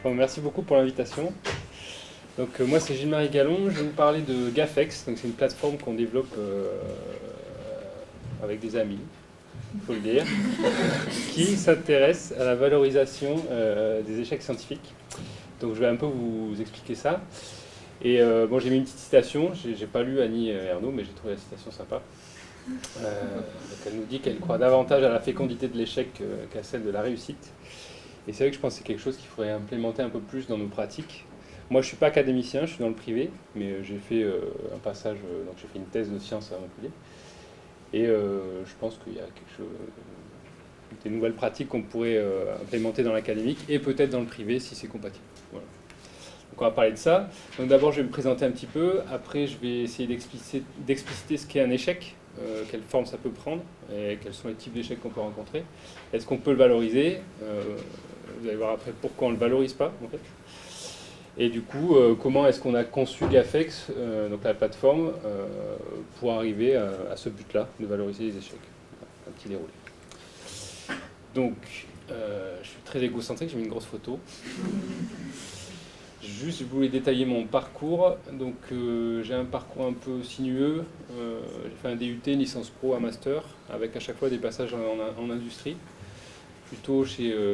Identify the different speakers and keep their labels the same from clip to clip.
Speaker 1: Bon, merci beaucoup pour l'invitation. Donc, moi, c'est Gilles-Marie Gallon. Je vais vous parler de Gafex. Donc, c'est une plateforme qu'on développe avec des amis, il faut le dire, qui s'intéresse à la valorisation des échecs scientifiques. Donc, je vais un peu vous expliquer ça. Et bon, j'ai mis une petite citation. J'ai pas lu Annie Ernaux, mais j'ai trouvé la citation sympa. Donc, elle nous dit qu'elle croit davantage à la fécondité de l'échec qu'à celle de la réussite. Et c'est vrai que je pense que c'est quelque chose qu'il faudrait implémenter un peu plus dans nos pratiques. Moi, je ne suis pas académicien, je suis dans le privé, mais j'ai fait un passage, donc j'ai fait une thèse de sciences à Montpellier. Et je pense qu'il y a quelque chose, des nouvelles pratiques qu'on pourrait implémenter dans l'académique et peut-être dans le privé si c'est compatible. Voilà. Donc on va parler de ça. Donc d'abord, je vais me présenter un petit peu. Après, je vais essayer d'expliciter ce qu'est un échec, quelle forme ça peut prendre et quels sont les types d'échecs qu'on peut rencontrer. Est-ce qu'on peut le valoriser vous allez voir après pourquoi on ne le valorise pas, en fait. Et du coup, comment est-ce qu'on a conçu Gafex, donc la plateforme, pour arriver à ce but-là, de valoriser les échecs. Un petit déroulé. Donc, je suis très égocentrique, j'ai mis une grosse photo. Juste, je voulais détailler mon parcours. Donc, j'ai un parcours un peu sinueux. J'ai fait un DUT, une licence pro, un master, avec à chaque fois des passages en industrie. Plutôt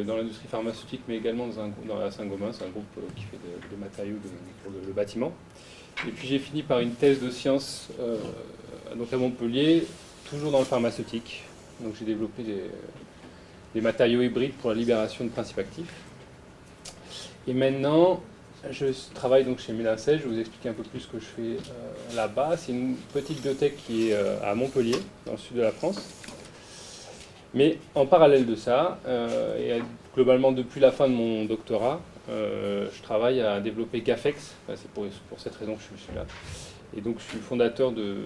Speaker 1: dans l'industrie pharmaceutique, mais également dans la Saint-Gobain, c'est un groupe qui fait des matériaux pour le bâtiment. Et puis j'ai fini par une thèse de sciences donc à Montpellier, toujours dans le pharmaceutique. Donc j'ai développé des matériaux hybrides pour la libération de principes actifs. Et maintenant, je travaille donc chez Médincell. Je vais vous expliquer un peu plus ce que je fais là-bas. C'est une petite biotech qui est à Montpellier, dans le sud de la France. Mais en parallèle de ça, et globalement depuis la fin de mon doctorat, je travaille à développer Gafex. C'est pour cette raison que je suis là. Et donc je suis le fondateur de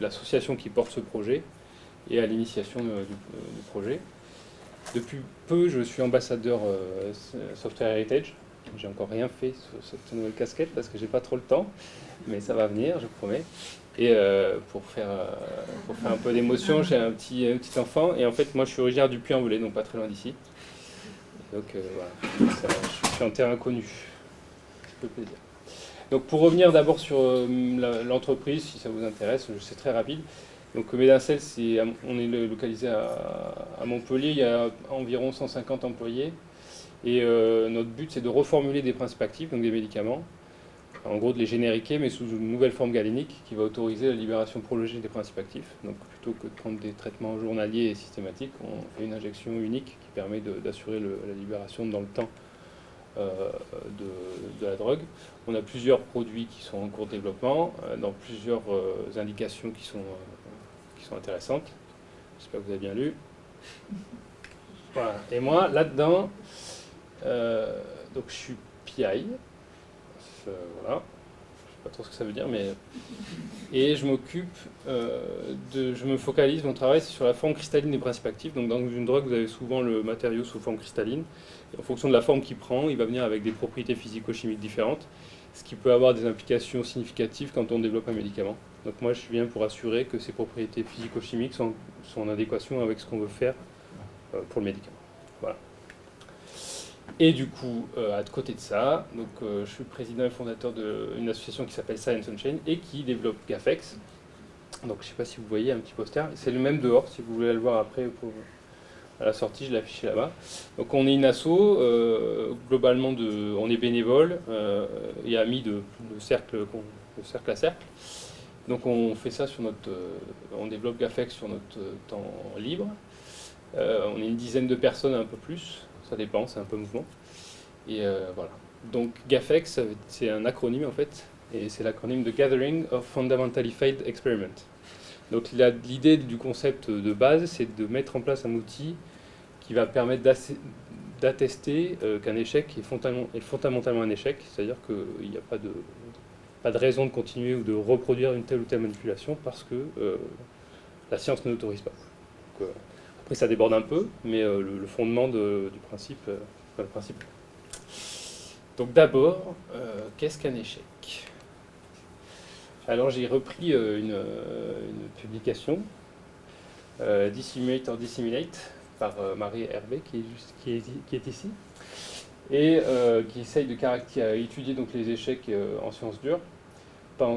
Speaker 1: l'association qui porte ce projet et à l'initiation du projet. Depuis peu, je suis ambassadeur Software Heritage. J'ai encore rien fait sur cette nouvelle casquette parce que j'ai pas trop le temps, mais ça va venir, je promets. Et pour faire un peu d'émotion, j'ai un petit enfant. Et en fait, moi, je suis originaire du Puy-en-Velay, donc pas très loin d'ici. Donc voilà, je suis en terrain connu. Ça fait plaisir. Donc pour revenir d'abord sur l'entreprise, si ça vous intéresse, c'est très rapide. Donc Médincell, on est localisé à Montpellier, il y a environ 150 employés. Et notre but, c'est de reformuler des principes actifs, donc des médicaments, en gros de les génériquer, mais sous une nouvelle forme galénique qui va autoriser la libération prolongée des principes actifs. Donc plutôt que de prendre des traitements journaliers et systématiques, on fait une injection unique qui permet d'assurer la libération dans le temps de la drogue. On a plusieurs produits qui sont en cours de développement, dans plusieurs indications qui sont intéressantes. J'espère que vous avez bien lu. Voilà. Et moi, là-dedans, donc je suis PI. Voilà. Je sais pas trop ce que ça veut dire, mais et je me focalise, mon travail c'est sur la forme cristalline des principes actifs. Donc dans une drogue, vous avez souvent le matériau sous forme cristalline. Et en fonction de la forme qu'il prend, il va venir avec des propriétés physico-chimiques différentes, ce qui peut avoir des implications significatives quand on développe un médicament. Donc moi, je viens pour assurer que ces propriétés physico-chimiques sont en adéquation avec ce qu'on veut faire pour le médicament. Voilà. Et du coup, à côté de ça, donc, je suis président et fondateur d'une association qui s'appelle Science on Chain et qui développe Gafex. Donc je ne sais pas si vous voyez un petit poster, c'est le même dehors, si vous voulez le voir après à la sortie, je l'ai affiché là-bas. Donc on est une asso, globalement on est bénévole et amis de cercle à cercle. Donc on fait ça on développe Gafex sur notre temps libre. On est une dizaine de personnes, un peu plus, ça dépend, c'est un peu mouvement. Et voilà. Donc Gafex, c'est un acronyme en fait, et c'est l'acronyme de Gathering of Fundamentally Failed Experiment. Donc l'idée du concept de base, c'est de mettre en place un outil qui va permettre d'attester qu'un échec est fondamentalement un échec, c'est-à-dire qu'il n'y a pas de raison de continuer ou de reproduire une telle ou telle manipulation parce que la science ne l'autorise pas. Donc, après, ça déborde un peu, mais le fondement du principe, le principe. Donc d'abord, qu'est-ce qu'un échec? Alors j'ai repris une publication, Dissimulate or Disseminate, par Marie Hervé, qui est ici. et qui essaye de étudier donc les échecs en sciences dures, pas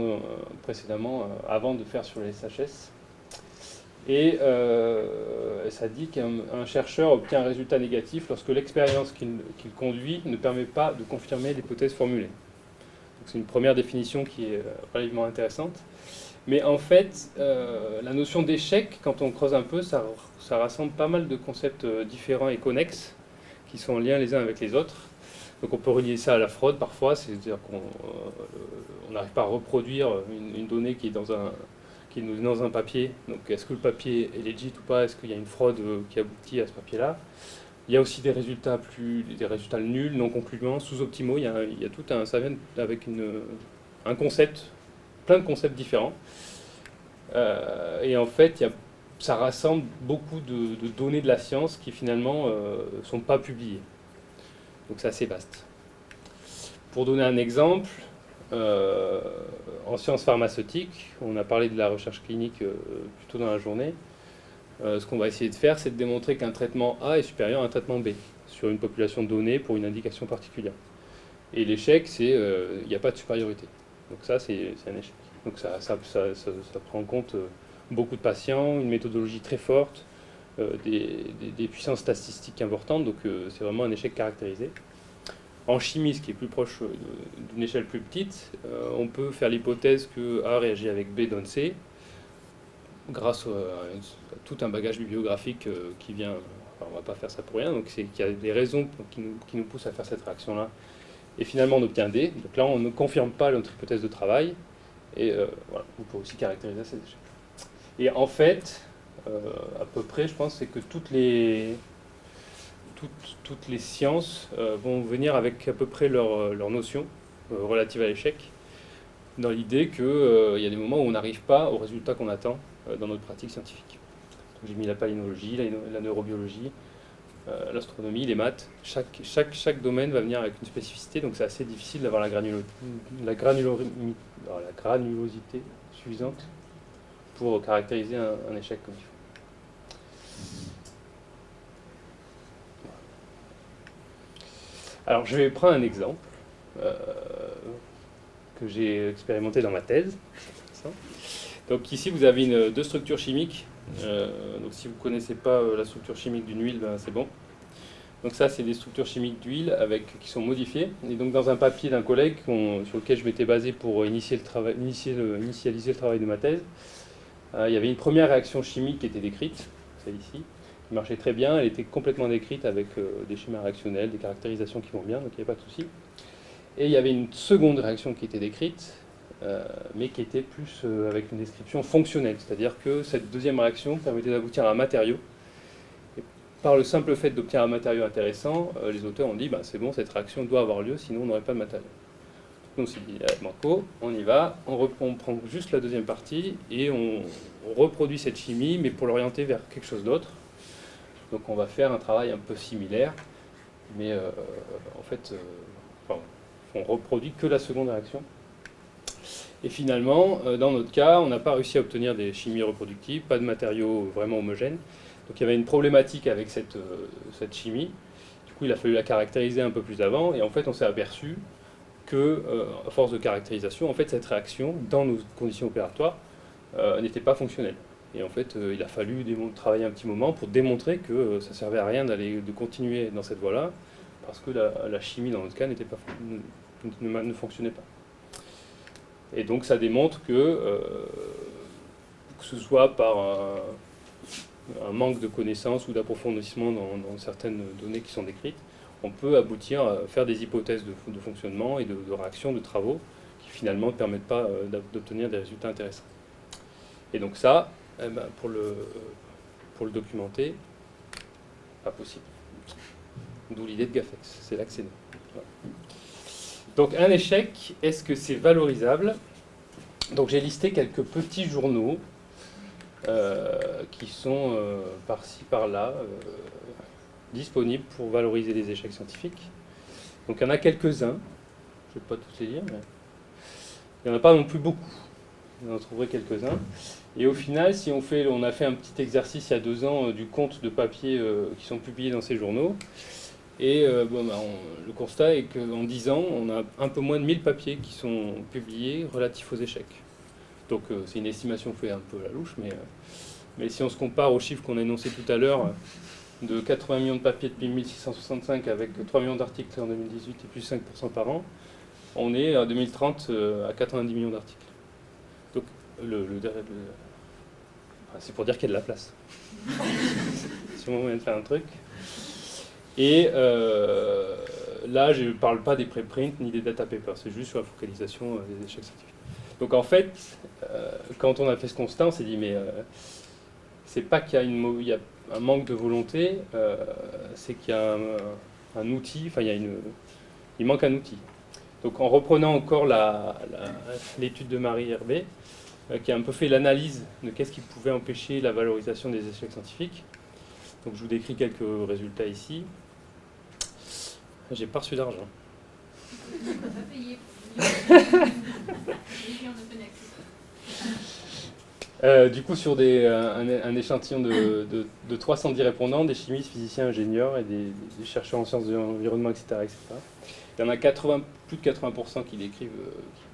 Speaker 1: précédemment, avant de faire sur les SHS. Et ça dit qu'un chercheur obtient un résultat négatif lorsque l'expérience qu'il conduit ne permet pas de confirmer l'hypothèse formulée. C'est une première définition qui est relativement intéressante. Mais en fait, la notion d'échec, quand on creuse un peu, ça rassemble pas mal de concepts différents et connexes qui sont en lien les uns avec les autres. Donc on peut relier ça à la fraude parfois, c'est-à-dire qu'on n'arrive pas à reproduire une donnée qui est dans un papier. Donc est-ce que le papier est legit ou pas? Est-ce qu'il y a une fraude qui aboutit à ce papier-là? Il y a aussi des résultats nuls, non concluants, sous-optimaux. Il y a tout ça vient avec un concept, plein de concepts différents. Et en fait, ça rassemble beaucoup de données de la science qui finalement ne sont pas publiées. Donc c'est assez vaste. Pour donner un exemple, en sciences pharmaceutiques, on a parlé de la recherche clinique plutôt dans la journée. Ce qu'on va essayer de faire, c'est de démontrer qu'un traitement A est supérieur à un traitement B sur une population donnée pour une indication particulière. Et l'échec, c'est il n'y a pas de supériorité. Donc ça, c'est un échec. Donc ça prend en compte beaucoup de patients, une méthodologie très forte, des puissances statistiques importantes, donc c'est vraiment un échec caractérisé. En chimie, ce qui est plus proche d'une échelle plus petite, on peut faire l'hypothèse que A réagit avec B donne C, grâce à tout un bagage bibliographique qui vient, enfin, on ne va pas faire ça pour rien, donc il y a des raisons qui nous poussent à faire cette réaction-là. Et finalement, on obtient D. Donc là, on ne confirme pas notre hypothèse de travail. Et voilà, on peut aussi caractériser ces échecs. Et en fait, à peu près, je pense, c'est que toutes les sciences vont venir avec à peu près leurs notions relatives à l'échec, dans l'idée qu'il y a des moments où on n'arrive pas au résultat qu'on attend dans notre pratique scientifique. J'ai mis la palynologie, la neurobiologie, l'astronomie, les maths. Chaque domaine va venir avec une spécificité, donc c'est assez difficile d'avoir la granulosité suffisante pour caractériser un échec comme il faut. Alors je vais prendre un exemple que j'ai expérimenté dans ma thèse. Donc ici vous avez deux structures chimiques. Donc si vous ne connaissez pas la structure chimique d'une huile, ben, c'est bon. Donc ça c'est des structures chimiques d'huile qui sont modifiées. Et donc dans un papier d'un collègue sur lequel je m'étais basé pour initialiser le travail de ma thèse, il y avait une première réaction chimique qui était décrite, celle-ci, qui marchait très bien. Elle était complètement décrite avec des schémas réactionnels, des caractérisations qui vont bien, donc il n'y avait pas de souci. Et il y avait une seconde réaction qui était décrite, mais qui était plus avec une description fonctionnelle, c'est-à-dire que cette deuxième réaction permettait d'aboutir à un matériau. Et par le simple fait d'obtenir un matériau intéressant, les auteurs ont dit bah, c'est bon, cette réaction doit avoir lieu, sinon on n'aurait pas de matériau. Donc on s'est dit, banco, on y va, on prend juste la deuxième partie et on reproduit cette chimie, mais pour l'orienter vers quelque chose d'autre. Donc on va faire un travail un peu similaire, mais en fait, on reproduit que la seconde réaction. Et finalement, dans notre cas, on n'a pas réussi à obtenir des chimies reproductives, pas de matériaux vraiment homogènes. Donc il y avait une problématique avec cette chimie. Du coup, il a fallu la caractériser un peu plus avant, et en fait, on s'est aperçu que, à force de caractérisation, en fait, cette réaction, dans nos conditions opératoires, n'était pas fonctionnelle. Et en fait, il a fallu travailler un petit moment pour démontrer que ça ne servait à rien de continuer dans cette voie-là, parce que la chimie, dans notre cas, ne fonctionnait pas. Et donc ça démontre que ce soit par un manque de connaissances ou d'approfondissement dans certaines données qui sont décrites, on peut aboutir à faire des hypothèses de fonctionnement et de réaction, de travaux, qui finalement ne permettent pas d'obtenir des résultats intéressants. Et donc ça, pour le documenter, pas possible. D'où l'idée de GAFEX, c'est là que c'est né. Voilà. Donc un échec, est-ce que c'est valorisable? Donc j'ai listé quelques petits journaux qui sont par-ci, par-là, disponibles pour valoriser les échecs scientifiques. Donc il y en a quelques-uns, je ne vais pas tous les lire, mais il n'y en a pas non plus beaucoup. Vous en trouverez quelques-uns. Et au final, si on a fait un petit exercice il y a 2 ans du compte de papiers qui sont publiés dans ces journaux, Et le constat est qu'en 10 ans, on a un peu moins de 1000 papiers qui sont publiés relatifs aux échecs. Donc c'est une estimation faite un peu à la louche, mais si on se compare aux chiffres qu'on a énoncés tout à l'heure, de 80 millions de papiers depuis 1665 avec 3 millions d'articles en 2018 et plus 5% par an, on est en 2030 à 90 millions d'articles. Donc c'est pour dire qu'il y a de la place. C'est le moyen de faire un truc. Et là, je ne parle pas des préprints ni des data papers, c'est juste sur la focalisation des échecs scientifiques. Donc en fait, quand on a fait ce constat, on s'est dit, mais c'est pas qu'il y a un manque de volonté, c'est qu'il y a un outil, enfin il manque un outil. Donc en reprenant encore l'étude de Marie Herbet, qui a un peu fait l'analyse de qu'est-ce qui pouvait empêcher la valorisation des échecs scientifiques. Donc je vous décris quelques résultats ici. J'ai pas reçu d'argent. Du coup, sur un échantillon de 310 répondants, des chimistes, physiciens, ingénieurs et des chercheurs en sciences de l'environnement, etc., etc. Il y en a plus de 80% qui décrivent,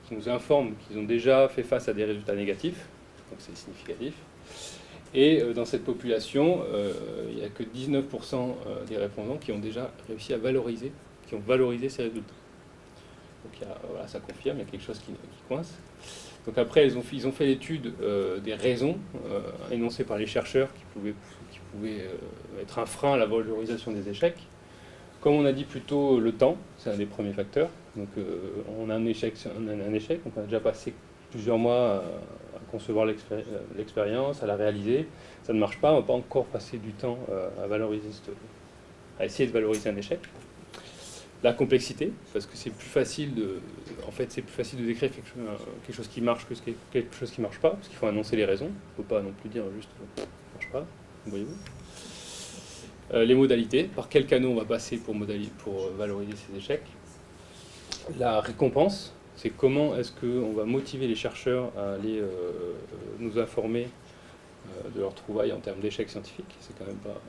Speaker 1: qui nous informent qu'ils ont déjà fait face à des résultats négatifs, donc c'est significatif. Et dans cette population, il n'y a que 19% des répondants qui ont déjà réussi à valoriser, qui ont valorisé ces résultats. Donc voilà, ça confirme, il y a quelque chose qui coince. Donc après, ils ont fait l'étude des raisons énoncées par les chercheurs qui pouvaient être un frein à la valorisation des échecs. Comme on a dit plus tôt, le temps, c'est un des premiers facteurs. Donc on a un échec, on a déjà passé plusieurs mois à concevoir l'expérience, à la réaliser. Ça ne marche pas, on ne va pas encore passer du temps à essayer de valoriser un échec. La complexité, parce que c'est plus facile de décrire quelque chose qui marche que quelque chose qui ne marche pas, parce qu'il faut annoncer les raisons. Il ne faut pas non plus dire juste ça ne marche pas, voyez-vous. Les modalités, par quel canot on va passer pour valoriser ces échecs. La récompense, c'est comment est-ce qu'on va motiver les chercheurs à aller nous informer de leurs trouvailles en termes d'échecs scientifiques. C'est quand même pas...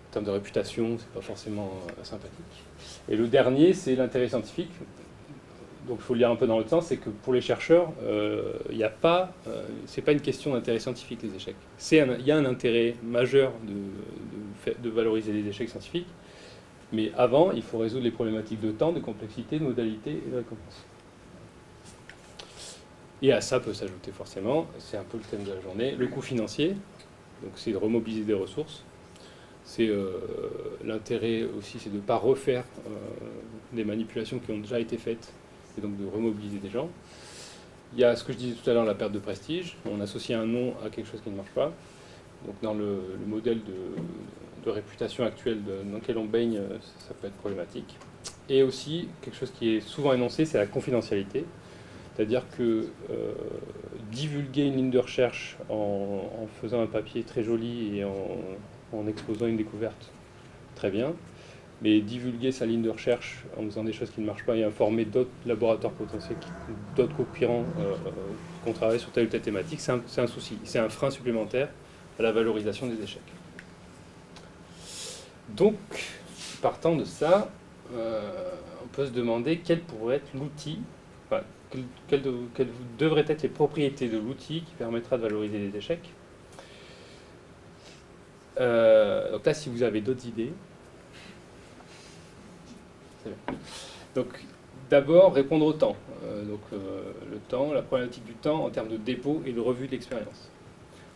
Speaker 1: En termes de réputation, c'est pas forcément sympathique. Et le dernier, c'est l'intérêt scientifique. Donc il faut le lire un peu dans l'autre sens, c'est que pour les chercheurs, c'est pas une question d'intérêt scientifique les échecs. Il y a un intérêt majeur de valoriser les échecs scientifiques, mais avant, il faut résoudre les problématiques de temps, de complexité, de modalité et de récompense. Et à ça peut s'ajouter forcément, c'est un peu le thème de la journée, le coût financier. Donc c'est de remobiliser des ressources. C'est l'intérêt aussi, c'est de ne pas refaire des manipulations qui ont déjà été faites et donc de remobiliser des gens. Il y a ce que je disais tout à l'heure, la perte de prestige. On associe un nom à quelque chose qui ne marche pas. Donc dans le modèle de réputation actuel dans lequel on baigne, ça peut être problématique. Et aussi, quelque chose qui est souvent énoncé, c'est la confidentialité. C'est-à-dire que divulguer une ligne de recherche en faisant un papier très joli et en exposant une découverte, très bien. Mais divulguer sa ligne de recherche en faisant des choses qui ne marchent pas et informer d'autres laboratoires potentiels, d'autres concurrents qu'on travaille sur telle ou telle thématique, c'est un souci. C'est un frein supplémentaire à la valorisation des échecs. Donc, partant de ça, on peut se demander quel pourrait être l'outil, enfin, quelles devraient être les propriétés de l'outil qui permettra de valoriser les échecs. Donc là, si vous avez d'autres idées... Donc, d'abord, répondre au temps. Le temps, la problématique du temps en termes de dépôt et de revue de l'expérience.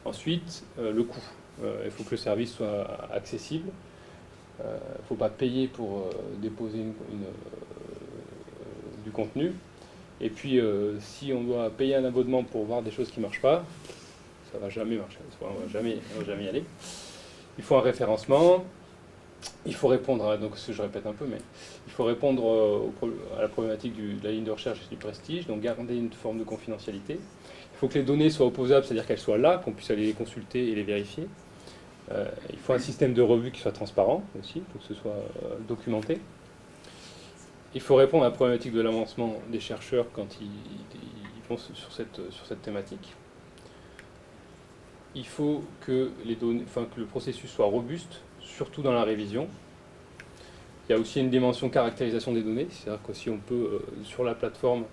Speaker 1: Ensuite, le coût. Il faut que le service soit accessible. Il ne faut pas payer pour déposer du contenu. Et puis, si on doit payer un abonnement pour voir des choses qui ne marchent pas, ça ne va jamais marcher. On ne va jamais y aller. Il faut un référencement. Il faut répondre, donc je répète un peu, mais il faut répondre à la problématique de la ligne de recherche et du prestige, donc garder une forme de confidentialité. Il faut que les données soient opposables, c'est-à-dire qu'elles soient là, qu'on puisse aller les consulter et les vérifier. Il faut un système de revue qui soit transparent aussi, il faut que ce soit documenté. Il faut répondre à la problématique de l'avancement des chercheurs quand ils vont sur cette thématique. Il faut que le processus soit robuste, surtout dans la révision. Il y a aussi une dimension caractérisation des données, c'est-à-dire qu'aussi on peut, sur la plateforme,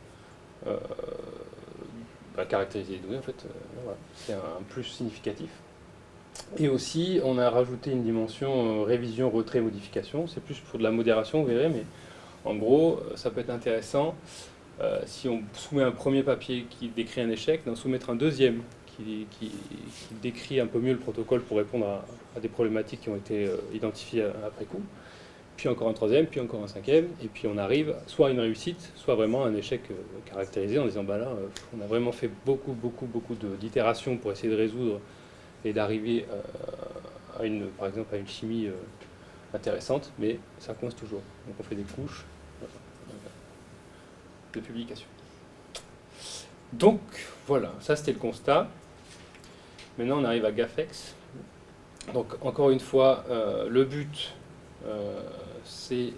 Speaker 1: caractériser les données, en fait, voilà. C'est un plus significatif. Et aussi, on a rajouté une dimension révision, retrait, modification. C'est plus pour de la modération, vous verrez, mais en gros, ça peut être intéressant, si on soumet un premier papier qui décrit un échec, d'en soumettre un deuxième qui décrit un peu mieux le protocole pour répondre à des problématiques qui ont été identifiées après coup. Puis encore un troisième, puis encore un cinquième, et puis on arrive soit à une réussite, soit vraiment à un échec caractérisé en disant, bah là, on a vraiment fait beaucoup d'itérations pour essayer de résoudre et d'arriver par exemple à une chimie intéressante, mais ça coince toujours. Donc on fait des couches de publication. Donc voilà, ça c'était le constat. Maintenant on arrive à GAFEX. Donc encore une fois, le but c'est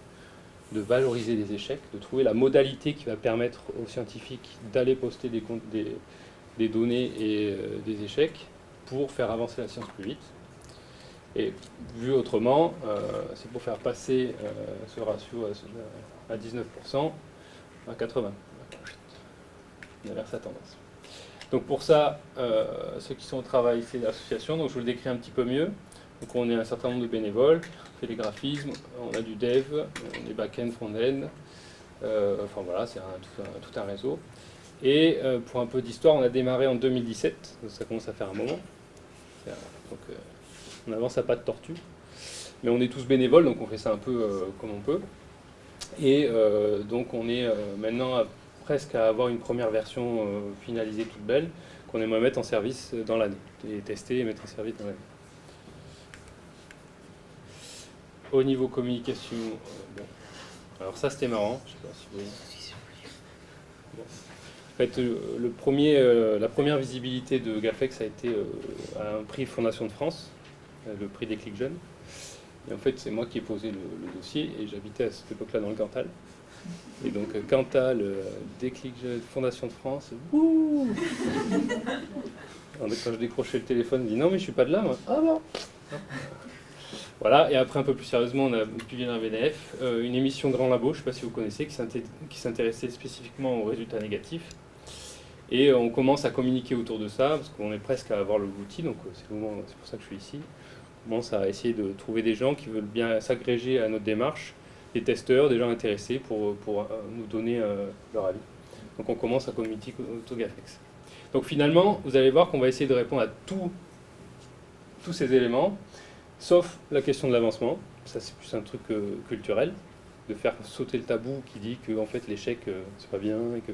Speaker 1: de valoriser les échecs, de trouver la modalité qui va permettre aux scientifiques d'aller poster des données et des échecs pour faire avancer la science plus vite. Et vu autrement, c'est pour faire passer ce ratio à 19% à 80%. On inverse la tendance. Donc pour ça, ceux qui sont au travail, c'est l'association, donc je vous le décris un petit peu mieux. Donc on est un certain nombre de bénévoles, on fait les graphismes, on a du dev, on est back-end, front-end, enfin voilà, c'est tout un réseau. Et pour un peu d'histoire, on a démarré en 2017, donc ça commence à faire un moment. Donc on avance à pas de tortue. Mais on est tous bénévoles, donc on fait ça un peu comme on peut. Et donc on est maintenant presque à avoir une première version finalisée toute belle, qu'on aimerait mettre en service dans l'année, et tester et mettre en service dans l'année. Au niveau communication, bon. Alors ça c'était marrant, je sais pas si vous voyez. Bon. En fait, la première visibilité de GAFEX a été à un prix Fondation de France, le prix des clics jeunes. Et en fait, c'est moi qui ai posé le dossier et j'habitais à cette époque-là dans le Cantal. Et donc, Cantal, Déclic Jeunes, Fondation de France, wouh. Quand je décrochais le téléphone, je dis non, mais je suis pas de là, moi. Ah bon. Voilà, et après, un peu plus sérieusement, on a publié dans la VDF une émission Grand Labo, je ne sais pas si vous connaissez, qui s'intéressait spécifiquement aux résultats négatifs. Et on commence à communiquer autour de ça, parce qu'on est presque à avoir l'outil, donc c'est pour ça que je suis ici. On commence à essayer de trouver des gens qui veulent bien s'agréger à notre démarche, des testeurs, des gens intéressés pour nous donner leur avis. Donc on commence à communiquer autour de GAFEX. Donc finalement, vous allez voir qu'on va essayer de répondre à tous ces éléments, sauf la question de l'avancement. Ça c'est plus un truc culturel, de faire sauter le tabou qui dit que en fait l'échec c'est pas bien et que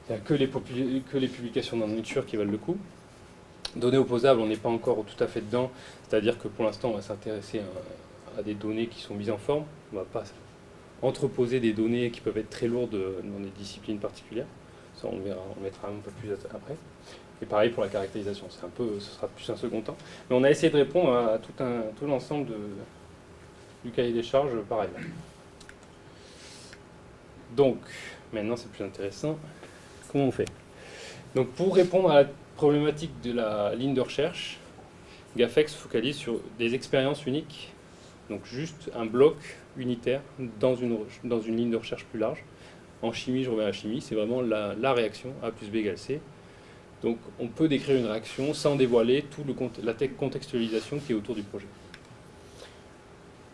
Speaker 1: il n'y a que les publications dans Nature qui valent le coup. Données opposables, on n'est pas encore tout à fait dedans, c'est-à-dire que pour l'instant on va s'intéresser à des données qui sont mises en forme. On ne va pas entreposer des données qui peuvent être très lourdes dans des disciplines particulières. Ça on mettra un peu plus après. Et pareil pour la caractérisation, ce sera plus un second temps. Mais on a essayé de répondre à tout l'ensemble du cahier des charges pareil. Donc, maintenant c'est plus intéressant. Comment on fait? Donc pour répondre à la problématique de la ligne de recherche, GAFEX focalise sur des expériences uniques, donc juste un bloc unitaire dans une ligne de recherche plus large. En chimie, je reviens à la chimie, c'est vraiment la réaction A plus B égale C. Donc on peut décrire une réaction sans dévoiler toute la contextualisation qui est autour du projet.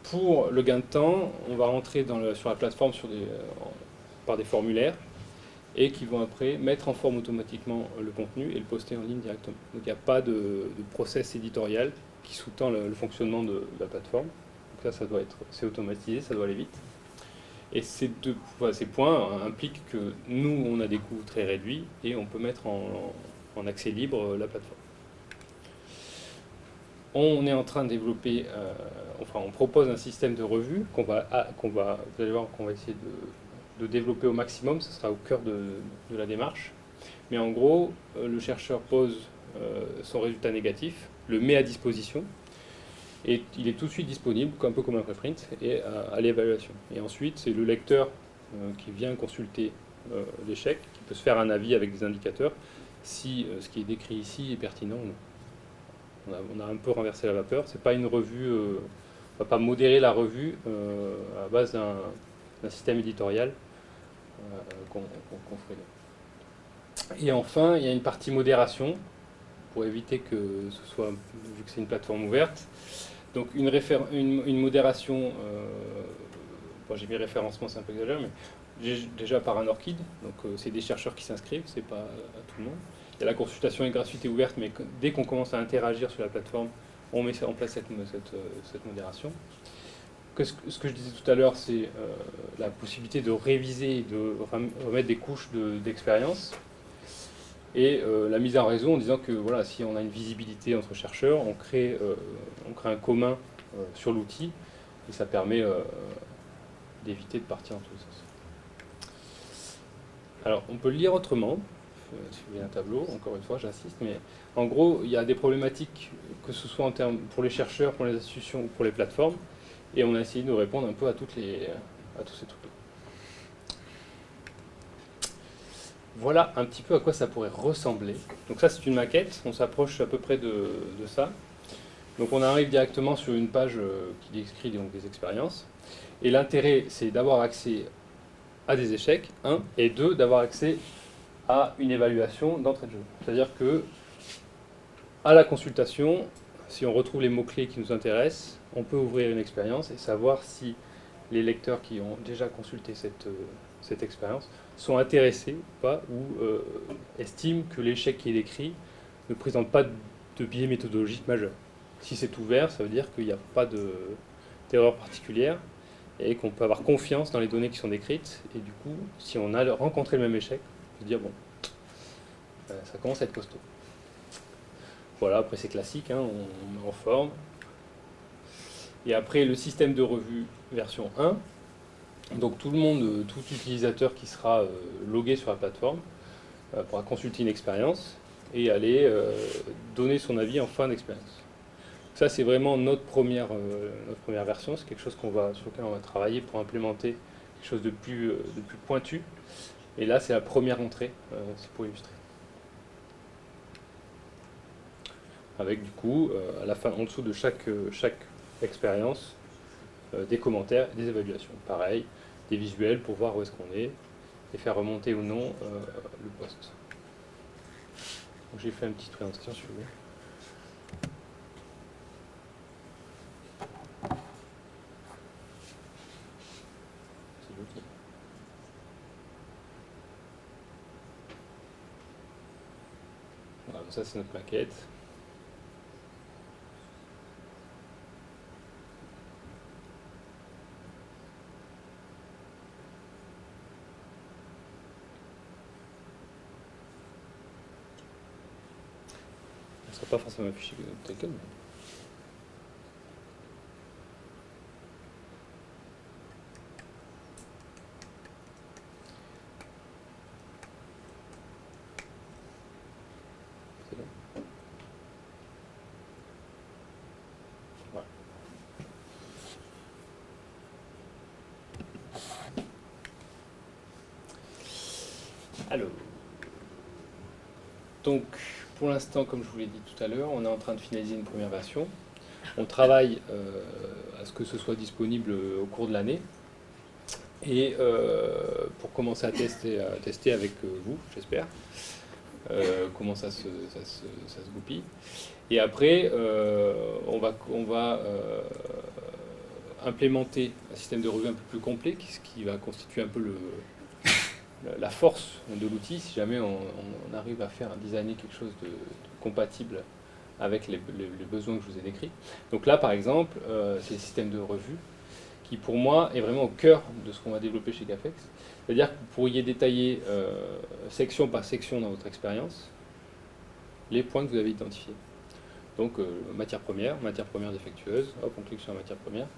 Speaker 1: Pour le gain de temps, on va rentrer sur la plateforme par des formulaires et qui vont après mettre en forme automatiquement le contenu et le poster en ligne directement. Donc il n'y a pas de process éditorial qui sous-tend le fonctionnement de la plateforme. Donc là, c'est automatisé, ça doit aller vite. Et ces points impliquent que nous, on a des coûts très réduits et on peut mettre en accès libre la plateforme. On est en train de développer, on propose un système de revue vous allez voir qu'on va essayer de développer au maximum, ce sera au cœur de la démarche. Mais en gros, le chercheur pose son résultat négatif, le met à disposition, et il est tout de suite disponible, un peu comme un préprint, et à l'évaluation. Et ensuite, c'est le lecteur qui vient consulter l'échec, qui peut se faire un avis avec des indicateurs, si ce qui est décrit ici est pertinent ou non. On a un peu renversé la vapeur, c'est pas une revue va pas modérer la revue à base d'un système éditorial qu'on ferait. Et enfin, il y a une partie modération, pour éviter que ce soit, vu que c'est une plateforme ouverte. Donc une modération, bon, j'ai mis référencement, c'est un peu exagéré, mais déjà par un ORCID, donc c'est des chercheurs qui s'inscrivent, c'est pas à tout le monde. Et la consultation est gratuite et ouverte, mais dès qu'on commence à interagir sur la plateforme, on met en place cette modération. Ce que je disais tout à l'heure, c'est la possibilité de réviser et de remettre des couches d'expérience. Et la mise en réseau en disant que voilà, si on a une visibilité entre chercheurs, on crée un commun sur l'outil, et ça permet d'éviter de partir dans tous les sens. Alors, on peut le lire autrement. Si vous voulez un tableau, encore une fois, j'insiste, mais en gros, il y a des problématiques, que ce soit en termes pour les chercheurs, pour les institutions ou pour les plateformes, et on a essayé de répondre un peu à tous ces trucs-là. Voilà un petit peu à quoi ça pourrait ressembler. Donc ça, c'est une maquette, on s'approche à peu près de ça. Donc on arrive directement sur une page qui décrit donc des expériences. Et l'intérêt, c'est d'avoir accès à des échecs, 1, et 2, d'avoir accès à une évaluation d'entrée de jeu. C'est-à-dire que, à la consultation, si on retrouve les mots-clés qui nous intéressent, on peut ouvrir une expérience et savoir si les lecteurs qui ont déjà consulté cette expérience sont intéressés ou pas, ou estiment que l'échec qui est décrit ne présente pas de biais méthodologique majeur. Si c'est ouvert, ça veut dire qu'il n'y a pas d'erreur particulière et qu'on peut avoir confiance dans les données qui sont décrites. Et du coup, si on a rencontré le même échec, on peut se dire, bon, ça commence à être costaud. Voilà, après c'est classique, hein, on met en forme. Et après, le système de revue version 1. Donc tout le monde, tout utilisateur qui sera logué sur la plateforme pourra consulter une expérience et aller donner son avis en fin d'expérience. Ça, c'est vraiment notre première version. C'est quelque chose sur lequel on va travailler pour implémenter quelque chose de plus pointu. Et là, c'est la première entrée, c'est pour illustrer. Avec du coup, à la fin, en dessous de chaque expérience, des commentaires et des évaluations. Pareil, des visuels pour voir où est-ce qu'on est et faire remonter ou non le poste. J'ai fait une petite présentation sur vous. Voilà, ça c'est notre maquette. Ça ne sera pas forcément affiché tel quel. C'est bon. Voilà. Alors, donc pour l'instant, comme je vous l'ai dit tout à l'heure, on est en train de finaliser une première version. On travaille à ce que ce soit disponible au cours de l'année. Et pour commencer à tester avec vous, j'espère, comment ça se goupille. Et après, on va implémenter un système de revue un peu plus complet, ce qui va constituer un peu la force de l'outil, si jamais on arrive à faire designer quelque chose de compatible avec les besoins que je vous ai décrits. Donc là, par exemple, c'est le système de revue qui, pour moi, est vraiment au cœur de ce qu'on va développer chez Cafex. C'est-à-dire que vous pourriez détailler section par section dans votre expérience les points que vous avez identifiés. Donc, matière première défectueuse, hop, on clique sur la matière première,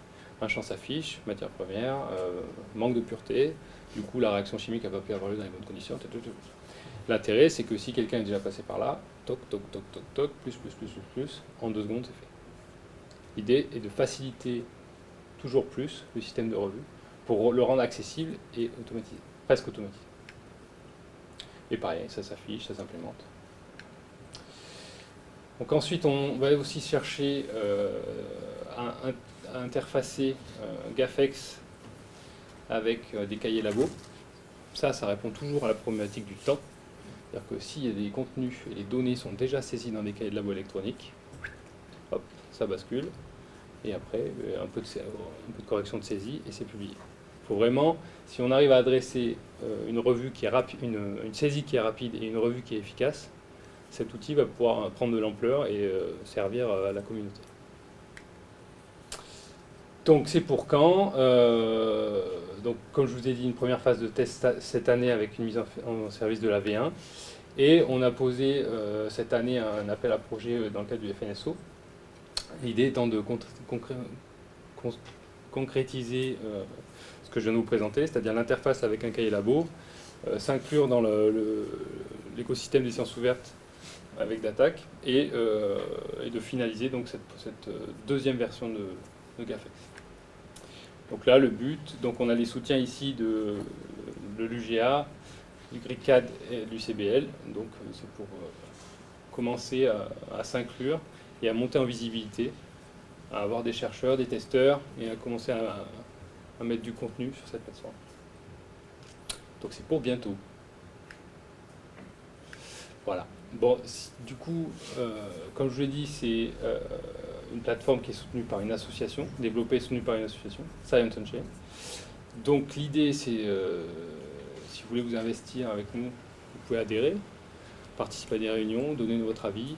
Speaker 1: un champ s'affiche, matière première, manque de pureté, du coup la réaction chimique n'a pas pu avoir lieu dans les bonnes conditions. L'intérêt, c'est que si quelqu'un est déjà passé par là, toc, toc, toc, toc, toc, plus, en 2 secondes, c'est fait. L'idée est de faciliter toujours plus le système de revue pour le rendre accessible et automatisé, presque automatisé. Et pareil, ça s'affiche, ça s'implémente. Donc ensuite, on va aussi chercher interfacer GAFEX avec des cahiers labo. Ça répond toujours à la problématique du temps. C'est-à-dire que s'il y a des contenus et les données sont déjà saisies dans des cahiers de labo électroniques, hop, ça bascule. Et après, un peu de correction de saisie et c'est publié. Il faut vraiment, si on arrive à adresser une revue qui est rapide, une saisie qui est rapide et une revue qui est efficace, cet outil va pouvoir prendre de l'ampleur et servir à la communauté. Donc c'est pour quand donc, comme je vous ai dit, une première phase de test cette année avec une mise en service de la V1. Et on a posé cette année un appel à projet dans le cadre du FNSO. L'idée étant de concrétiser ce que je viens de vous présenter, c'est-à-dire l'interface avec un cahier labo, s'inclure dans l'écosystème des sciences ouvertes avec DATAC et de finaliser donc cette deuxième version de GAFEX. Donc là, le but, donc on a les soutiens ici de l'UGA, du GRICAD et du CBL. Donc c'est pour commencer à s'inclure et à monter en visibilité, à avoir des chercheurs, des testeurs et à commencer à mettre du contenu sur cette plateforme. Donc c'est pour bientôt. Voilà. Bon, du coup, comme je vous l'ai dit, c'est une plateforme qui est soutenue par une association, développée et soutenue par une association, Science on Chain. Donc l'idée, c'est, si vous voulez vous investir avec nous, vous pouvez adhérer, participer à des réunions, donner votre avis,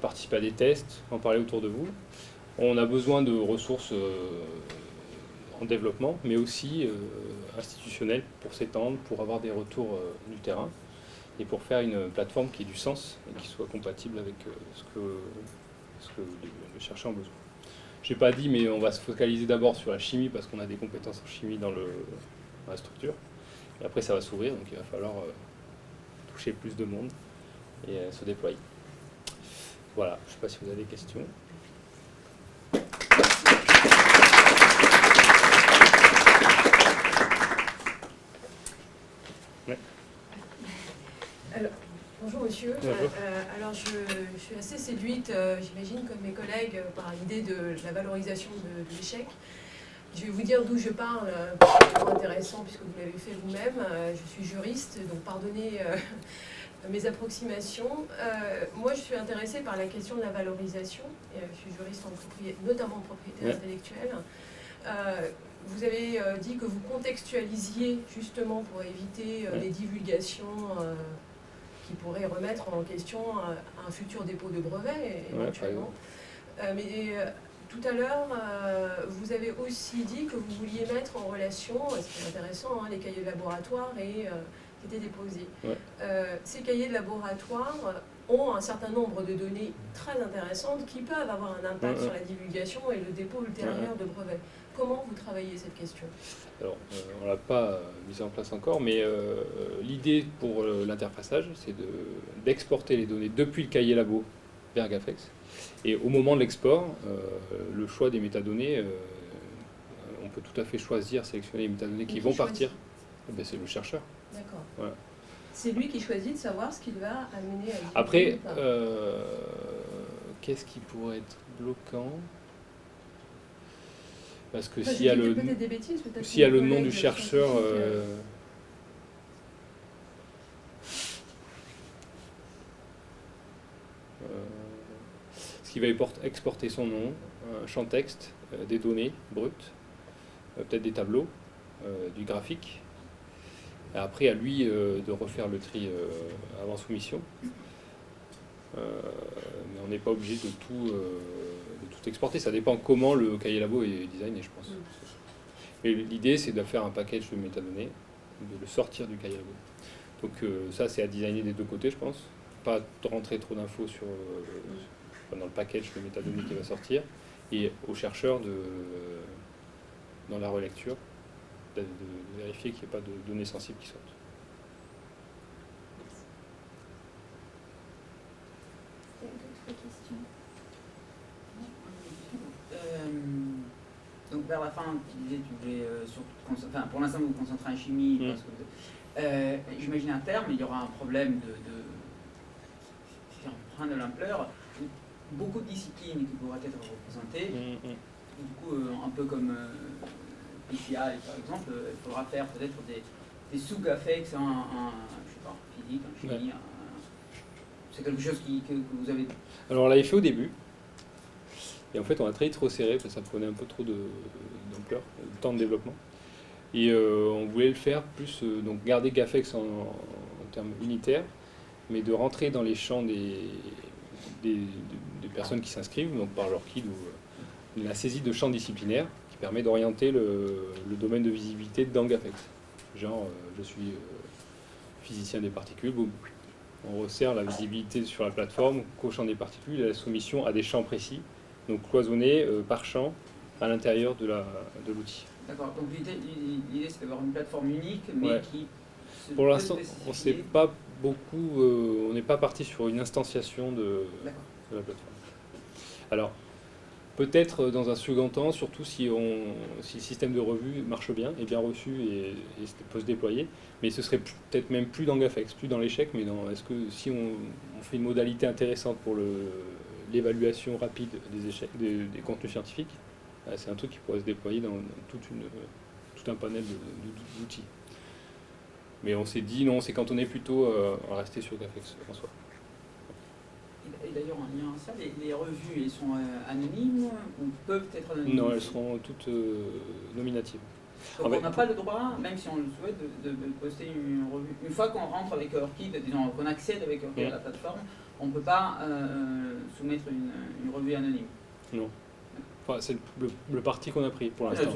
Speaker 1: participer à des tests, en parler autour de vous. On a besoin de ressources en développement, mais aussi institutionnelles pour s'étendre, pour avoir des retours du terrain et pour faire une plateforme qui ait du sens et qui soit compatible avec ce que les chercheurs ont besoin. Je n'ai pas dit, mais on va se focaliser d'abord sur la chimie parce qu'on a des compétences en chimie dans la structure. Et après, ça va s'ouvrir, donc il va falloir toucher plus de monde et se déployer. Voilà, je ne sais pas si vous avez des questions. Ouais.
Speaker 2: Alors, bonjour monsieur.
Speaker 1: Bonjour.
Speaker 2: Alors je suis assez séduite, j'imagine, comme mes collègues, par l'idée de la valorisation de l'échec. Je vais vous dire d'où je parle, c'est intéressant puisque vous l'avez fait vous-même. Je suis juriste, donc pardonnez mes approximations. Moi, je suis intéressée par la question de la valorisation. Je suis juriste notamment en propriété intellectuelle. Vous avez dit que vous contextualisiez justement pour éviter les divulgations qui pourraient remettre en question un futur dépôt de brevet éventuellement. Tout à l'heure, vous avez aussi dit que vous vouliez mettre en relation, ce qui est intéressant, les cahiers de laboratoire et qui étaient déposés. Ces cahiers de laboratoire ont un certain nombre de données très intéressantes qui peuvent avoir un impact sur la divulgation et le dépôt ultérieur de brevets. Comment vous travaillez cette question?
Speaker 1: Alors, on ne l'a pas mise en place encore, mais l'idée pour l'interfaçage, c'est d'exporter les données depuis le cahier labo vers GAFEX. Et au moment de l'export, le choix des métadonnées, on peut tout à fait choisir, sélectionner les métadonnées qui vont partir. Ben, c'est le chercheur.
Speaker 2: D'accord.
Speaker 1: Voilà.
Speaker 2: C'est lui qui choisit de savoir ce qu'il va amener à...
Speaker 1: Après, qu'est-ce qui pourrait être bloquant? Parce que s'il y a le nom du chercheur... ce qui va exporter son nom, un champ texte, des données brutes, peut-être des tableaux, du graphique. Et après, à lui de refaire le tri avant soumission. Mais on n'est pas obligé de tout exporter. Ça dépend comment le cahier labo est designé, je pense. Mais l'idée, c'est de faire un package de métadonnées, de le sortir du cahier labo. Donc ça, c'est à designer des deux côtés, je pense. Pas rentrer trop d'infos dans le package de métadonnées qui va sortir. Et aux chercheurs, dans la relecture, de vérifier qu'il n'y ait pas de données sensibles qui sortent.
Speaker 3: D'autres questions? Donc vers la fin, tu disais que tu voulais pour l'instant vous vous concentrez en chimie, parce que j'imagine à terme, il y aura un problème si on prend de l'ampleur, beaucoup de disciplines qui pourraient être représentées. du coup, un peu comme PCI par exemple, il faudra faire peut-être des sous-GAFEX je sais pas, physique, en chimie. C'est quelque chose que vous avez...
Speaker 1: Alors on l'avait fait au début, et en fait on a très trop serré parce que ça prenait un peu trop d'ampleur, de temps de développement. Et on voulait le faire plus, donc garder GAFEX en termes unitaires, mais de rentrer dans les champs des personnes qui s'inscrivent, donc par leur KID ou la saisie de champs disciplinaires, qui permet d'orienter le domaine de visibilité dans GAFEX. Genre, je suis physicien des particules, boum. On resserre la visibilité sur la plateforme qu'au champ des particules et la soumission à des champs précis, donc cloisonnés par champ à l'intérieur de l'outil.
Speaker 3: D'accord, donc l'idée c'est d'avoir une plateforme unique, mais qui...
Speaker 1: Pour l'instant, on sait pas beaucoup, on n'est pas parti sur une instantiation de la plateforme. Alors, peut-être dans un second temps, surtout si le système de revue marche bien, est bien reçu et peut se déployer, mais ce serait peut-être même plus dans GAFEX, plus dans l'échec, mais est-ce que si on fait une modalité intéressante pour l'évaluation rapide des échecs, des contenus scientifiques, c'est un truc qui pourrait se déployer dans tout un panel d'outils. Mais on s'est dit non, c'est cantonné plutôt à rester sur GAFEX en soi.
Speaker 3: Et d'ailleurs, en lien à ça, les revues, elles sont anonymes ou peuvent être anonymes?
Speaker 1: Non, elles seront toutes nominatives.
Speaker 3: Donc on n'a pas le droit, même si on le souhaite, de poster une revue. Une fois qu'on rentre avec ORCID, disons qu'on accède avec ORCID à la plateforme, on ne peut pas soumettre une revue anonyme.
Speaker 1: Non. Enfin, c'est le parti qu'on a pris pour l'instant.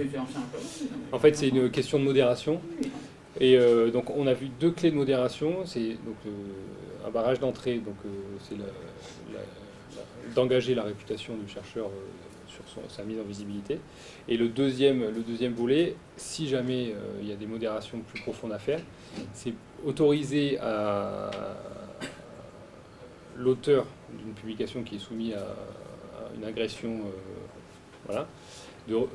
Speaker 3: En
Speaker 1: fait, c'est une question de modération. Et donc, on a vu 2 clés de modération. C'est donc un barrage d'entrée, donc c'est d'engager la réputation du chercheur sur sa mise en visibilité. Et le deuxième volet, si jamais il y a des modérations plus profondes à faire, c'est autoriser à l'auteur d'une publication qui est soumis à une agression, voilà, de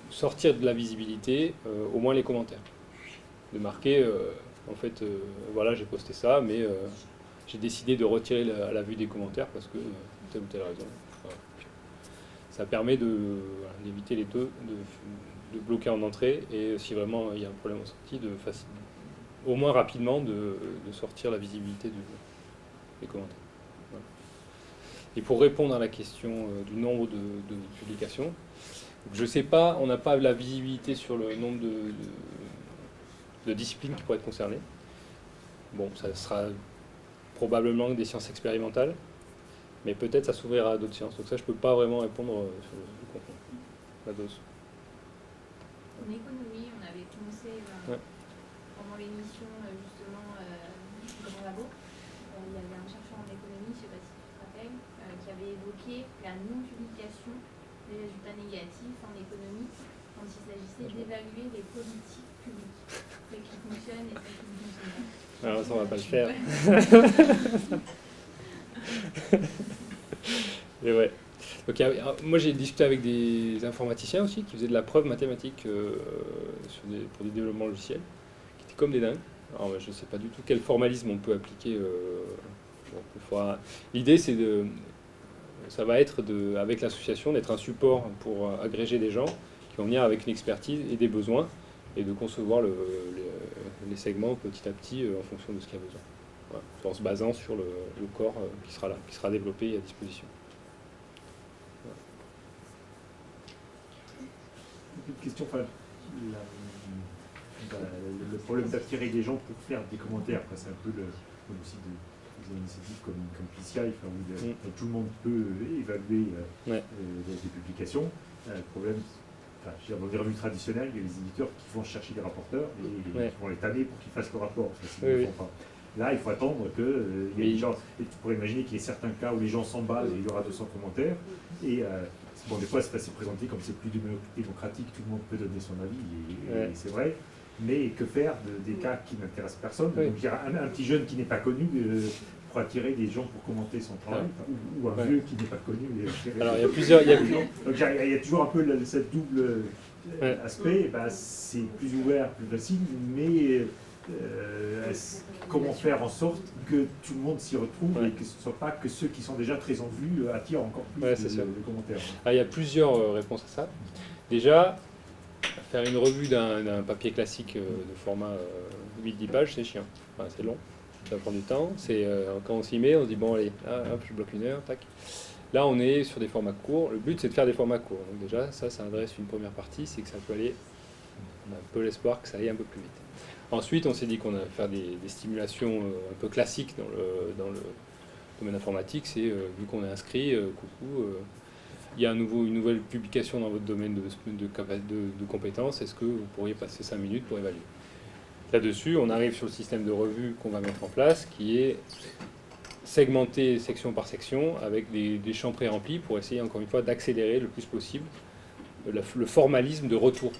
Speaker 1: sortir de la visibilité au moins les commentaires. De marquer, en fait, voilà, j'ai posté ça, mais j'ai décidé de retirer la vue des commentaires parce que telle ou telle raison. Voilà. Ça permet d'éviter les deux, de bloquer en entrée, et si vraiment il y a un problème en sortie, au moins rapidement de sortir la visibilité des commentaires. Voilà. Et pour répondre à la question du nombre de publications, je ne sais pas, on n'a pas la visibilité sur le nombre de disciplines qui pourraient être concernées. Bon, ça sera probablement des sciences expérimentales, mais peut-être ça s'ouvrira à d'autres sciences. Donc ça, je ne peux pas vraiment répondre sur le contenu, la dose.
Speaker 4: En économie, on avait commencé pendant l'émission justement dans mon labo. Il y avait un chercheur en économie, je ne sais pas si tu te rappelles, qui avait évoqué la non-publication des résultats négatifs en économie quand il s'agissait d'évaluer les politiques publiques. Celles qui fonctionnent et celles qui ne fonctionnent pas.
Speaker 1: Alors ça, on ne va pas le faire. Et ouais. Donc, moi j'ai discuté avec des informaticiens aussi qui faisaient de la preuve mathématique pour des développements logiciels, qui étaient comme des dingues. Alors je ne sais pas du tout quel formalisme on peut appliquer. L'idée ça va être avec l'association d'être un support pour agréger des gens qui vont venir avec une expertise et des besoins et de concevoir les segments petit à petit en fonction de ce qu'il y a besoin. Voilà, en se basant sur le corps qui sera là, qui sera développé et à disposition. Voilà.
Speaker 5: Une question, le problème d'attirer des gens pour faire des commentaires, c'est un peu aussi des initiatives comme PCI, où tout le monde peut évaluer des publications. Le problème, dans les revues traditionnelles, il y a les éditeurs qui vont chercher des rapporteurs et qui vont les tanner pour qu'ils fassent le rapport. Ne font pas. Là, il faut attendre que y ait des gens. Et tu pourrais imaginer qu'il y ait certains cas où les gens s'emballent et il y aura 200 commentaires. Et des fois, c'est présenté comme c'est plus démocratique, tout le monde peut donner son avis, et c'est vrai. Mais que faire des cas qui n'intéressent personne? Donc, il y a un petit jeune qui n'est pas connu pour attirer des gens pour commenter son travail, ou un vieux qui n'est pas connu.
Speaker 1: Alors, il y a plusieurs.
Speaker 5: Donc, il y a toujours un peu cette double aspect. C'est plus ouvert, plus facile, mais comment faire en sorte que tout le monde s'y retrouve et que ce ne soit pas que ceux qui sont déjà très en vue attirent encore plus de commentaires.
Speaker 1: Il y a plusieurs réponses à ça. Déjà, faire une revue d'un papier classique de format 8-10 pages, c'est chiant. Enfin, c'est long, ça prend du temps. Quand on s'y met, on se dit bon allez, hop, je bloque 1 heure, tac. Là, on est sur des formats courts. Le but, c'est de faire des formats courts. Donc déjà, ça adresse une première partie, c'est que ça peut aller, on a un peu l'espoir que ça aille un peu plus vite. Ensuite, on s'est dit qu'on allait faire des stimulations un peu classiques dans le domaine informatique. C'est, vu qu'on est inscrit, coucou, il y a une nouvelle publication dans votre domaine de compétences. Est-ce que vous pourriez passer 5 minutes pour évaluer? Là-dessus, on arrive sur le système de revue qu'on va mettre en place, qui est segmenté section par section, avec des champs pré-remplis pour essayer, encore une fois, d'accélérer le plus possible le formalisme de retour.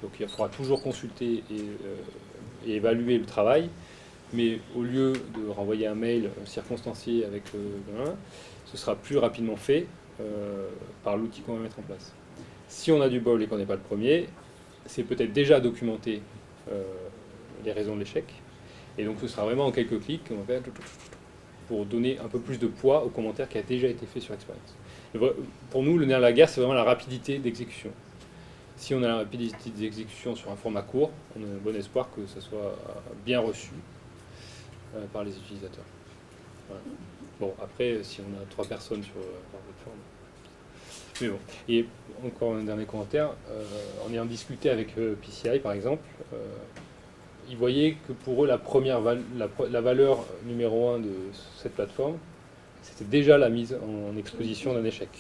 Speaker 1: Donc il faudra toujours consulter et évaluer le travail, mais au lieu de renvoyer un mail circonstancié avec ce sera plus rapidement fait par l'outil qu'on va mettre en place. Si on a du bol et qu'on n'est pas le premier, c'est peut-être déjà documenté les raisons de l'échec, et donc ce sera vraiment en quelques clics qu'on va faire pour donner un peu plus de poids au commentaire qui a déjà été fait sur l'expérience. Pour nous, le nerf de la guerre, c'est vraiment la rapidité d'exécution. Si on a la rapidité d'exécution sur un format court, on a un bon espoir que ça soit bien reçu par les utilisateurs. Voilà. Bon, après, si on a 3 personnes sur la plateforme. Mais bon. Et encore un dernier commentaire. En ayant discuté avec PCI, par exemple, ils voyaient que pour eux, la valeur numéro 1 de cette plateforme, c'était déjà la mise en exposition d'un échec.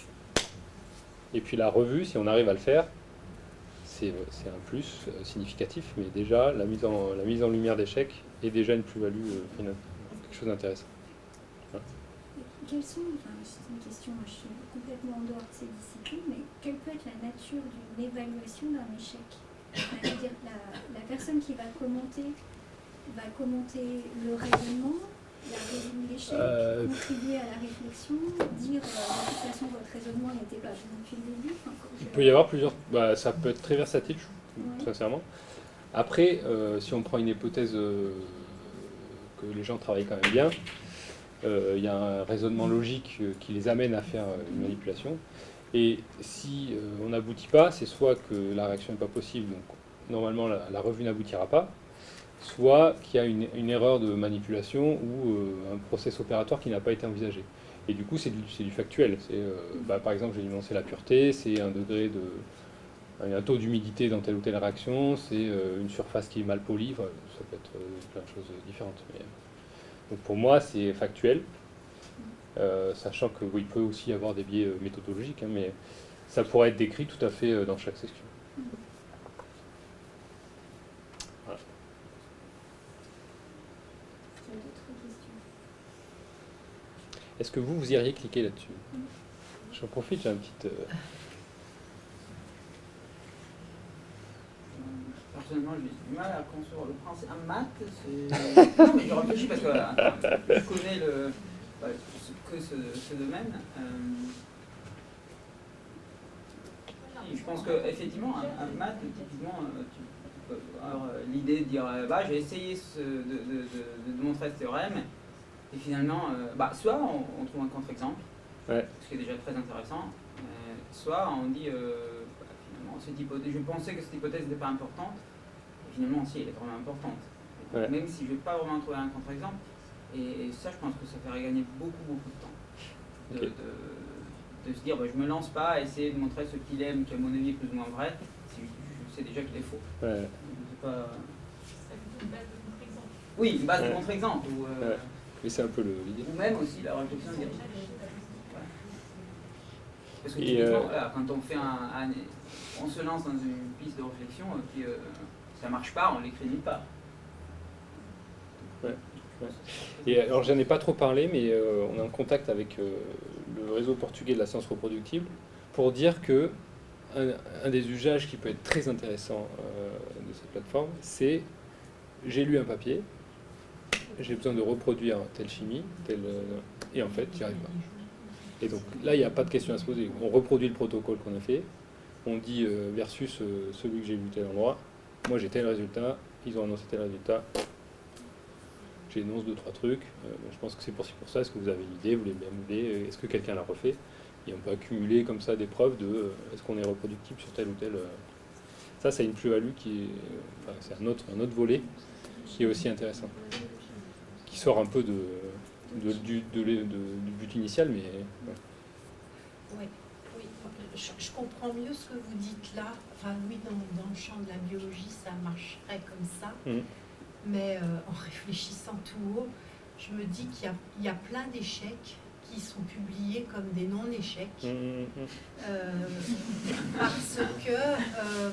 Speaker 1: Et puis la revue, si on arrive à le faire, c'est un plus significatif, mais déjà la mise en lumière d'échec est déjà une plus-value, quelque chose d'intéressant. Voilà.
Speaker 6: Quelles sont, c'est une question, je suis complètement en dehors de ces disciplines, mais quelle peut être la nature d'une évaluation d'un échec? C'est-à-dire la personne qui va commenter le raisonnement, la raison de l'échec, contribuer à la réflexion, dire de toute façon votre raisonnement n'était pas bon depuis le début.
Speaker 1: Il peut y avoir plusieurs. Ça peut être très versatile, sincèrement. Après, si on prend une hypothèse que les gens travaillent quand même bien, il y a un raisonnement logique qui les amène à faire une manipulation. Et si on n'aboutit pas, c'est soit que la réaction n'est pas possible, donc normalement la revue n'aboutira pas, soit qu'il y a une erreur de manipulation ou un process opératoire qui n'a pas été envisagé. Et du coup, c'est du factuel. Par exemple, j'ai énoncé la pureté, c'est un taux d'humidité dans telle ou telle réaction, c'est une surface qui est mal polie, enfin, ça peut être plein de choses différentes. Donc pour moi, c'est factuel. Sachant qu'il peut aussi y avoir des biais méthodologiques, mais ça pourrait être décrit tout à fait dans chaque section. Voilà. Est-ce que vous iriez cliquer là-dessus? J'en profite, j'ai un petit...
Speaker 3: Personnellement, j'ai du mal à concevoir le principe. Un maths, c'est... Non, mais je réfléchis parce que je connais ce domaine. Je pense qu'effectivement, un maths, typiquement, tu peux avoir l'idée de dire j'ai essayé de montrer ce théorème, et finalement, soit on trouve un contre-exemple, ce qui est déjà très intéressant, soit on dit finalement, cette hypothèse, je pensais que cette hypothèse n'était pas importante, et finalement, si, elle est vraiment importante. Donc, même si je ne vais pas vraiment trouver un contre-exemple, et ça, je pense que ça ferait gagner beaucoup de temps. De se dire, je me lance pas à essayer de montrer ce qu'il aime, qui à mon avis est plus ou moins vrai, si je sais déjà qu'il est faux. C'est pas... Oui, une base de contre-exemple.
Speaker 1: Mais c'est un peu l'idée.
Speaker 3: Ou même aussi la réflexion de dire... Parce que typiquement, quand on fait on se lance dans une piste de réflexion, ça marche pas, on l'écrit nulle part.
Speaker 1: Et alors j'en ai pas trop parlé, mais on est en contact avec le réseau portugais de la science reproductible pour dire que un des usages qui peut être très intéressant de cette plateforme, c'est j'ai lu un papier, j'ai besoin de reproduire telle chimie, et en fait j'y arrive pas. Et donc là il n'y a pas de question à se poser. On reproduit le protocole qu'on a fait, on dit versus celui que j'ai vu tel endroit, moi j'ai tel résultat, ils ont annoncé tel résultat, j'énonce 2-3 trucs. Je pense que c'est pour ça, est-ce que vous avez une idée, vous l'avez bien idée, est-ce que quelqu'un l'a refait? Et on peut accumuler comme ça des preuves de est-ce qu'on est reproductible sur tel ou tel. Ça, c'est une plus-value qui est. C'est un autre volet qui est aussi intéressant. Qui sort un peu du but initial, mais.
Speaker 7: Oui, oui. Je comprends mieux ce que vous dites là. Enfin, oui, dans le champ de la biologie, ça marcherait comme ça. Mais en réfléchissant tout haut, je me dis qu'il y a plein d'échecs qui sont publiés comme des non-échecs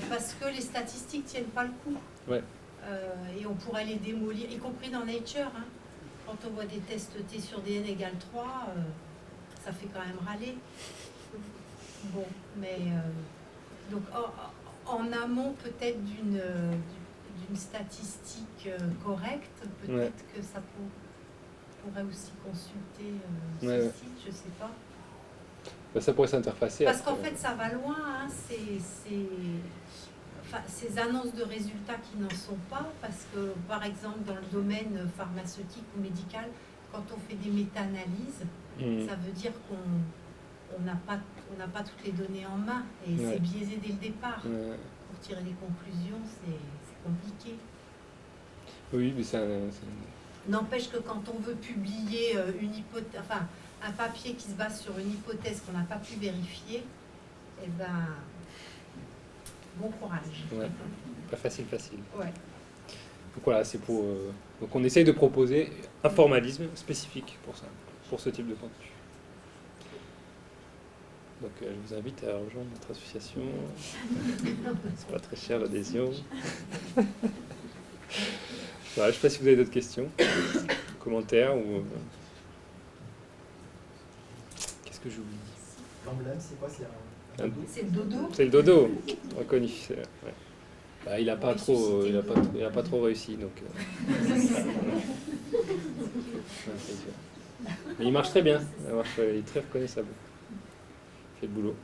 Speaker 7: parce que les statistiques tiennent pas le coup.
Speaker 1: Ouais.
Speaker 7: Et on pourrait les démolir, y compris dans Nature. Hein. Quand on voit des tests T sur DN égale 3, ça fait quand même râler. Bon, mais donc en amont peut-être d'une statistique correcte, peut-être que ça pourrait aussi consulter ce site, je sais pas.
Speaker 1: Ça pourrait s'interfacer.
Speaker 7: Parce qu'en fait, ça va loin, hein, ces annonces de résultats qui n'en sont pas, parce que, par exemple, dans le domaine pharmaceutique ou médical, quand on fait des méta-analyses, ça veut dire qu'on n'a pas toutes les données en main, et c'est biaisé dès le départ. Pour tirer des conclusions, c'est compliqué.
Speaker 1: Oui, mais ça...
Speaker 7: N'empêche que quand on veut publier un papier qui se base sur une hypothèse qu'on n'a pas pu vérifier, eh ben, bon courage.
Speaker 1: Ouais. Pas facile.
Speaker 7: Ouais.
Speaker 1: Donc voilà, c'est pour... Donc on essaye de proposer un formalisme spécifique pour ça, pour ce type de contenu. Donc je vous invite à rejoindre notre association. C'est pas très cher l'adhésion. Voilà, je ne sais pas si vous avez d'autres questions, commentaires ou... Qu'est-ce que j'oublie?
Speaker 8: L'emblème, c'est quoi?
Speaker 7: C'est le dodo.
Speaker 1: C'est le dodo, reconnu. Il n'a pas trop, réussi, donc. Mais il marche très bien. Il est très reconnaissable. Il fait le boulot.